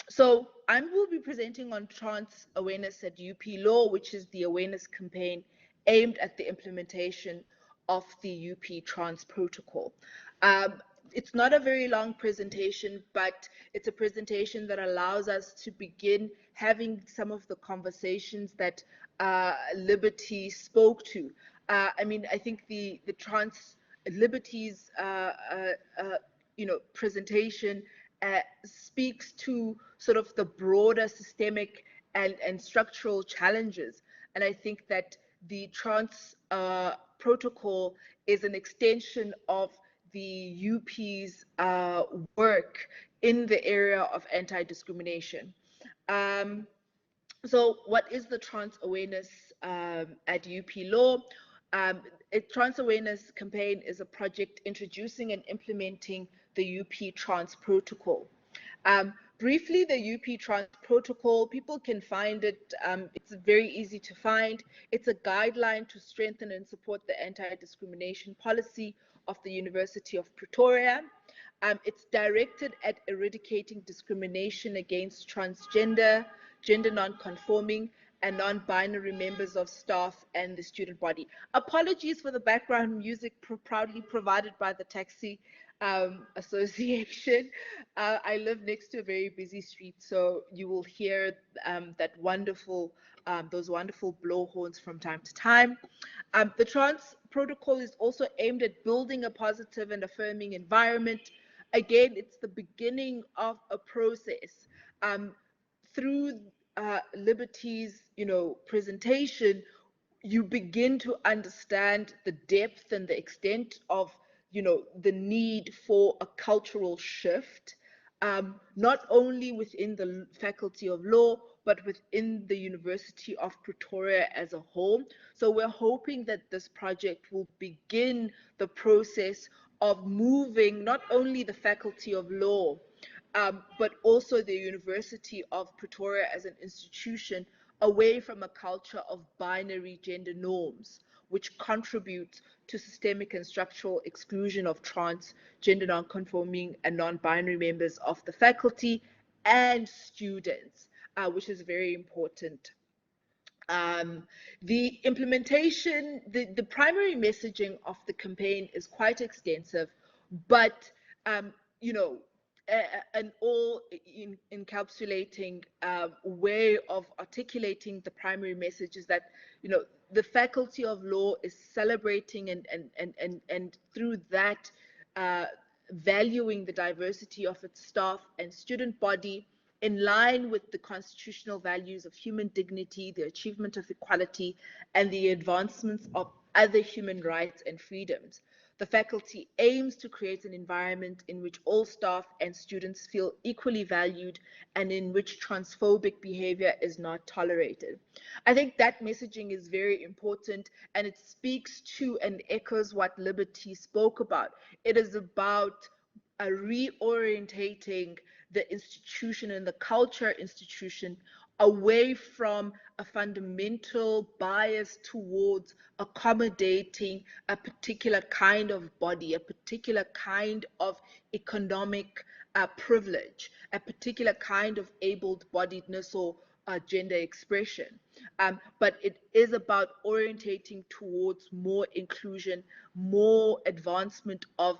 So I will be presenting on trans awareness at UP Law, which is the awareness campaign aimed at the implementation of the UP Trans Protocol. It's not a very long presentation, but it's a presentation that allows us to begin having some of the conversations that Liberty spoke to. I mean, I think the trans Liberty's presentation speaks to sort of the broader systemic and structural challenges. And I think that the trans protocol is an extension of the UP's work in the area of anti-discrimination. So what is the trans awareness at UP Law? A trans awareness campaign is a project introducing and implementing the UP Trans Protocol. Briefly, the UP Trans Protocol, people can find it, it's very easy to find. It's a guideline to strengthen and support the anti-discrimination policy of the University of Pretoria. It's directed at eradicating discrimination against transgender, gender non-conforming, and non-binary members of staff and the student body. Apologies for the background music proudly provided by the Taxi Association. I live next to a very busy street, so you will hear those wonderful blow horns from time to time. The trans protocol is also aimed at building a positive and affirming environment. Again, it's the beginning of a process. Through Liberty's, presentation, you begin to understand the depth and the extent of, the need for a cultural shift, not only within the Faculty of Law, but within the University of Pretoria as a whole. So we're hoping that this project will begin the process of moving not only the Faculty of Law, but also the University of Pretoria as an institution away from a culture of binary gender norms, which contributes to systemic and structural exclusion of trans, gender non-conforming, and non-binary members of the faculty and students, which is very important. The implementation, the primary messaging of the campaign is quite extensive, but an all-encapsulating way of articulating the primary message is that, the Faculty of Law is celebrating and through that valuing the diversity of its staff and student body in line with the constitutional values of human dignity, the achievement of equality, and the advancements of other human rights and freedoms. The faculty aims to create an environment in which all staff and students feel equally valued and in which transphobic behavior is not tolerated. I think that messaging is very important, and it speaks to and echoes what Liberty spoke about. It is about reorientating the institution and the culture institution away from a fundamental bias towards accommodating a particular kind of body, a particular kind of economic privilege, a particular kind of able-bodiedness or gender expression. But it is about orientating towards more inclusion, more advancement of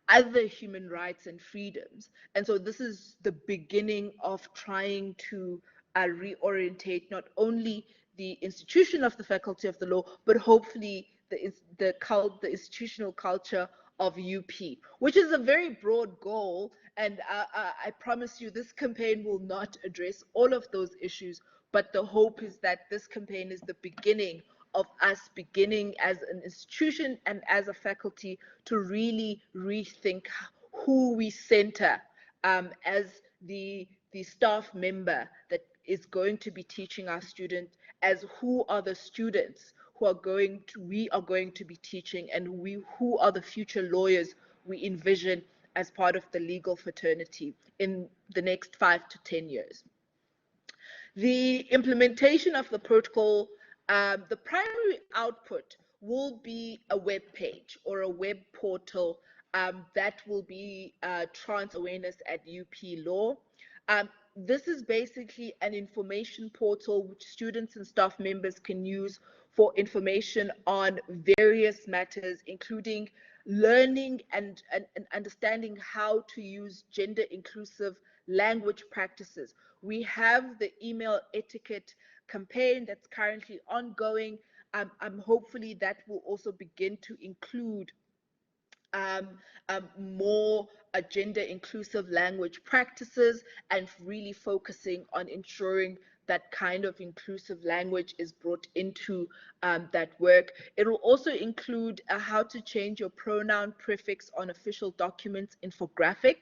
other human rights and freedoms. And so this is the beginning of trying to reorientate not only the institution of the Faculty of the Law, but hopefully the institutional culture of UP, which is a very broad goal. And I promise you this campaign will not address all of those issues, but the hope is that this campaign is the beginning of us beginning as an institution and as a faculty to really rethink who we center as the staff member that is going to be teaching our students, as who are the students who are we are going to be teaching, and who are the future lawyers we envision as part of the legal fraternity in the next 5 to 10 years. The implementation of the protocol, the primary output will be a web page or a web portal that will be trans awareness at UP Law. This is basically an information portal which students and staff members can use for information on various matters, including learning and understanding how to use gender inclusive language practices. We have the email etiquette campaign that's currently ongoing. Hopefully that will also begin to include um, more gender inclusive language practices and really focusing on ensuring that kind of inclusive language is brought into that work. It will also include how to change your pronoun prefix on official documents infographic.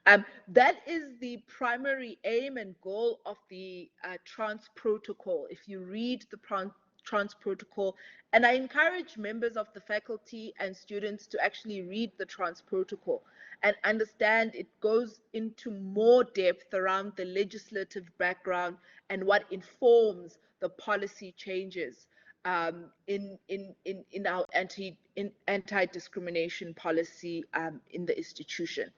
That is the primary aim and goal of the trans protocol. If you read the trans protocol, and I encourage members of the faculty and students to actually read the trans protocol and understand it goes into more depth around the legislative background and what informs the policy changes in our anti-discrimination policy in the institution.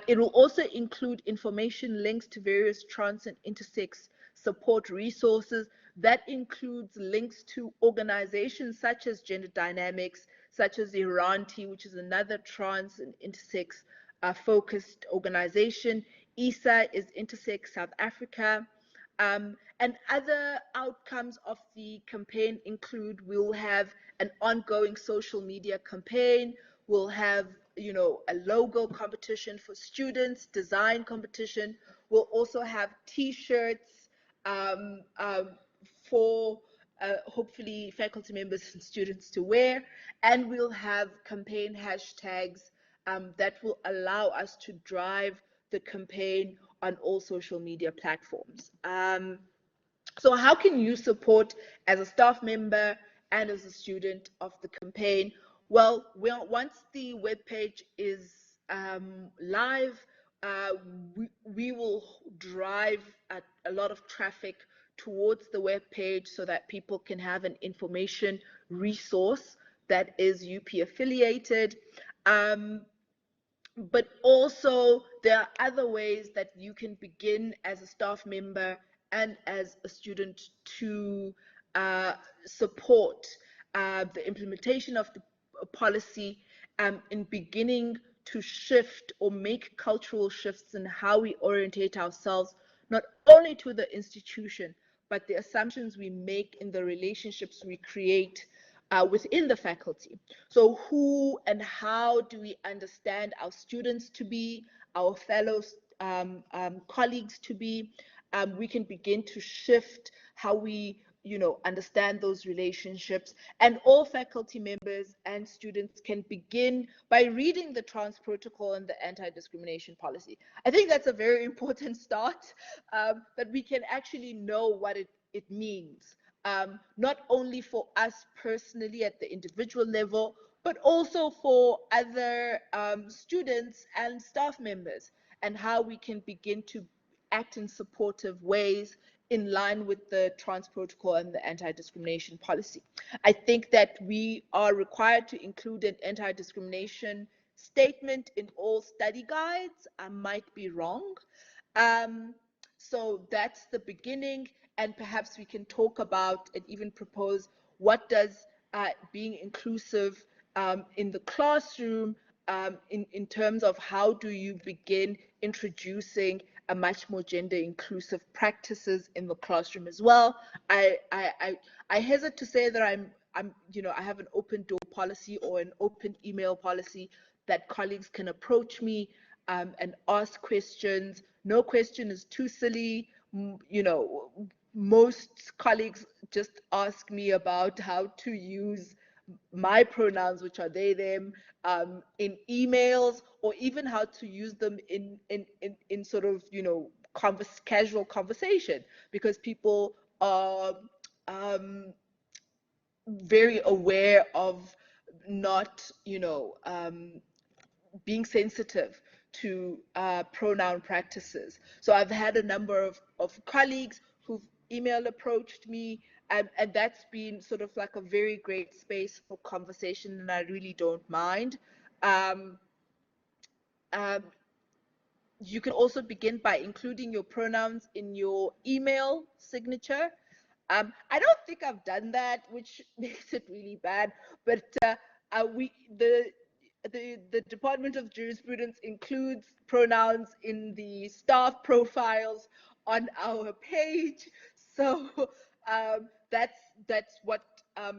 It will also include information links to various trans and intersex support resources. That includes links to organizations such as Gender Dynamics, such as Iranti, which is another trans and intersex focused organization. ISA is Intersex South Africa. And other outcomes of the campaign include we'll have an ongoing social media campaign, we'll have a logo competition for students, design competition, we'll also have t-shirts um, um, for hopefully faculty members and students to wear, and we'll have campaign hashtags that will allow us to drive the campaign on all social media platforms. So how can you support as a staff member and as a student of the campaign? Well, once the webpage is live, we will drive a lot of traffic towards the webpage so that people can have an information resource that is UP affiliated. But also there are other ways that you can begin as a staff member and as a student to support the implementation of the policy in beginning to shift or make cultural shifts in how we orientate ourselves, not only to the institution, but the assumptions we make in the relationships we create within the faculty. So who and how do we understand our students to be, our fellow colleagues to be? We can begin to shift how we understand those relationships, and all faculty members and students can begin by reading the trans protocol and the anti-discrimination policy. I think that's a very important start, that we can actually know what it means. Not only for us personally at the individual level, but also for other students and staff members, and how we can begin to act in supportive ways in line with the trans protocol and the anti-discrimination policy. I think that we are required to include an anti-discrimination statement in all study guides. I might be wrong. So that's the beginning, and perhaps we can talk about and even propose what does being inclusive in the classroom in terms of how do you begin introducing a much more gender inclusive practices in the classroom as well. I hesitate to say that I have an open door policy or an open email policy that colleagues can approach me and ask questions. No question is too silly. Most colleagues just ask me about how to use my pronouns, which are they, them, in emails, or even how to use them in sort of, casual conversation, because people are very aware of not, being sensitive to pronoun practices. So I've had a number of colleagues who've email approached me, and that's been sort of like a very great space for conversation, and I really don't mind. Um, um, you can also begin by including your pronouns in your email signature. I don't think I've done that, which makes it really bad. But we the Department of Jurisprudence includes pronouns in the staff profiles on our page. So that's what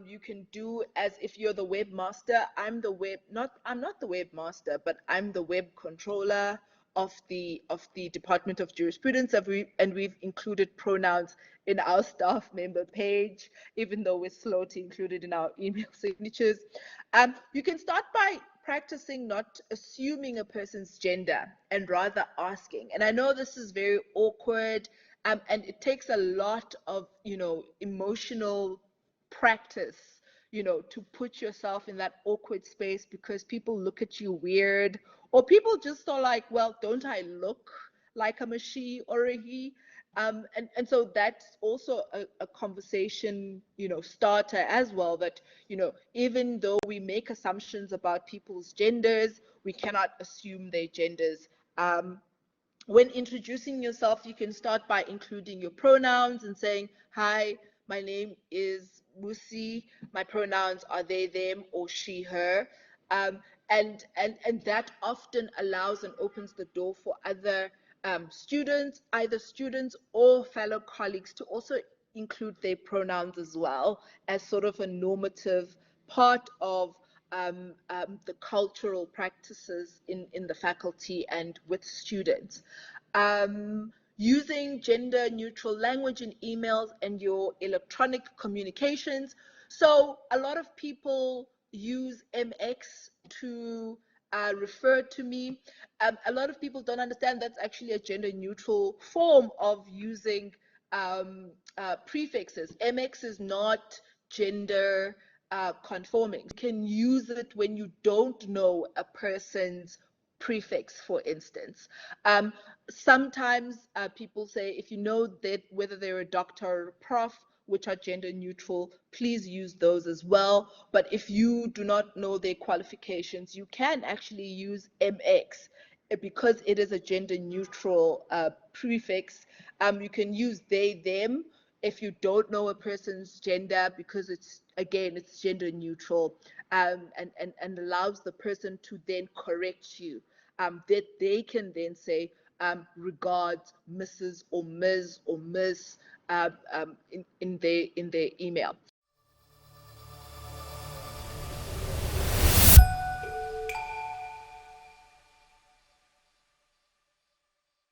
you can do as if you're the webmaster. I'm not the webmaster, but I'm the web controller of the Department of Jurisprudence, and we've included pronouns in our staff member page, even though we're slow to include it in our email signatures. You can start by practicing not assuming a person's gender and rather asking. And I know this is very awkward, and it takes a lot of, emotional practice, to put yourself in that awkward space, because people look at you weird, or people just are like, well, don't I look like I'm a she or a he? And so that's also a conversation, starter as well, that, even though we make assumptions about people's genders, we cannot assume their genders. When introducing yourself, you can start by including your pronouns and saying, hi, my name is Musi. My pronouns are they, them, or she, her. And that often allows and opens the door for other students, either students or fellow colleagues, to also include their pronouns as well, as sort of a normative part of the cultural practices in the faculty and with students. Using gender neutral language in emails and your electronic communications. So a lot of people use MX to refer to me. A lot of people don't understand that's actually a gender neutral form of using prefixes. MX is not gender conforming. You can use it when you don't know a person's prefix, for instance. Sometimes people say, if you know that whether they're a doctor or a prof, which are gender neutral, please use those as well. But if you do not know their qualifications, you can actually use MX because it is a gender neutral prefix. You can use they, them if you don't know a person's gender, because it's gender neutral, and allows the person to then correct you, that they can then say, regards Mrs. or Ms. or Miss, in their email.